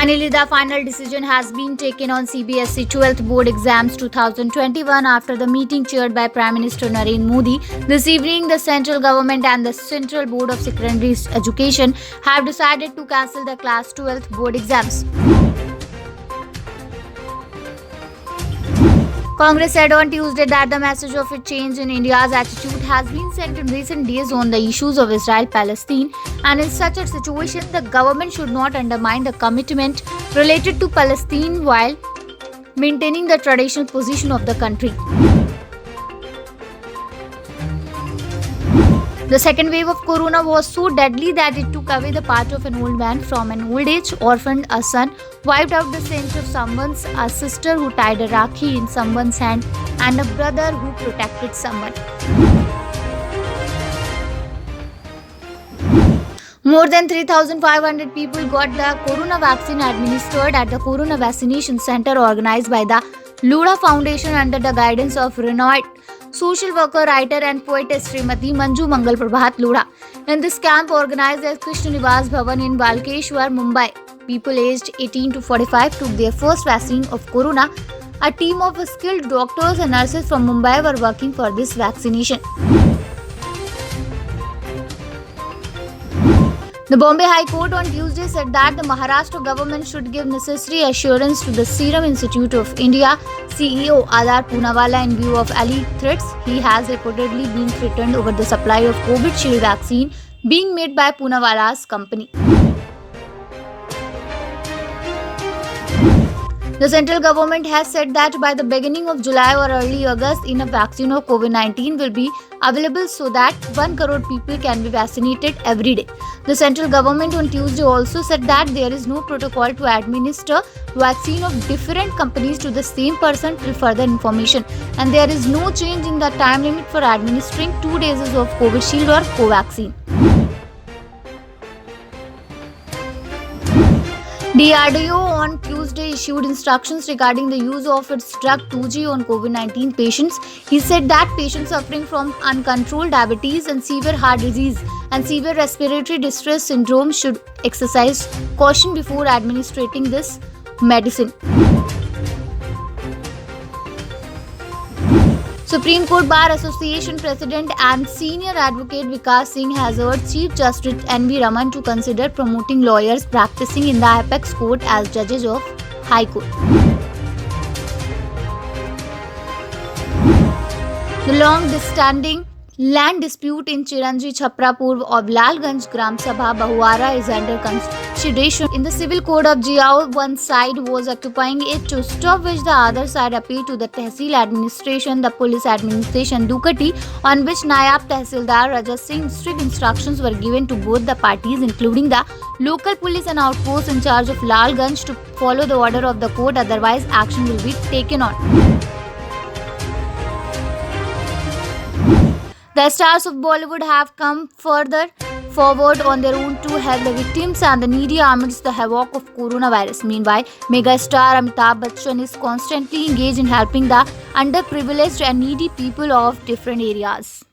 Finally, the final decision has been taken on CBSE 12th Board Exams 2021 after the meeting chaired by Prime Minister Narendra Modi. This evening, the central government and the Central Board of Secondary Education have decided to cancel the Class 12th Board Exams. Congress said on Tuesday that the message of a change in India's attitude has been sent in recent days on the issues of Israel-Palestine, and in such a situation, the government should not undermine the commitment related to Palestine while maintaining the traditional position of the country. The second wave of corona was so deadly that it took away the part of an old man from an old age, orphaned a son, wiped out the scent of someone's, a sister who tied a rakhi in someone's hand, and a brother who protected someone. More than 3,500 people got the corona vaccine administered at the Corona Vaccination Center organized by the Ludha Foundation under the guidance of renowned social worker, writer and poetess Srimati Manju Mangal Prabhat Ludha. In this camp organized at Krishna Nivas Bhavan in Balkeshwar, Mumbai, people aged 18 to 45 took their first vaccine of corona. A team of skilled doctors and nurses from Mumbai were working for this vaccination. The Bombay High Court on Tuesday said that the Maharashtra government should give necessary assurance to the Serum Institute of India CEO Adar Poonawalla in view of alleged threats he has reportedly been threatened over the supply of Covishield vaccine being made by Poonawalla's company. The central government has said that by the beginning of July or early August, enough vaccine of COVID-19 will be available so that 1 crore people can be vaccinated every day. The central government on Tuesday also said that there is no protocol to administer vaccine of different companies to the same person till further information, and there is no change in the time limit for administering 2 doses of Covishield or Covaxin. DRDO on Tuesday issued instructions regarding the use of its drug 2G on COVID-19 patients. He said that patients suffering from uncontrolled diabetes and severe heart disease and severe respiratory distress syndrome should exercise caution before administering this medicine. Supreme Court Bar Association President and Senior Advocate Vikas Singh has urged Chief Justice N.V. Raman to consider promoting lawyers practicing in the apex court as judges of High Court. The long-standing land dispute in Chiranji Chhapra Purv of Lalganj Gram Sabha Bahuara is under consideration in the civil code of Jiao. One side was occupying it, to stop which the other side appealed to the Tehsil administration, the police administration Dukati, on which Nayab Tehsildar Raja Singh strict instructions were given to both the parties, including the local police and outposts in charge of Lalganj, to follow the order of the court, otherwise action will be taken on. The stars of Bollywood have come further forward on their own to help the victims and the needy amidst the havoc of coronavirus. Meanwhile, mega star Amitabh Bachchan is constantly engaged in helping the underprivileged and needy people of different areas.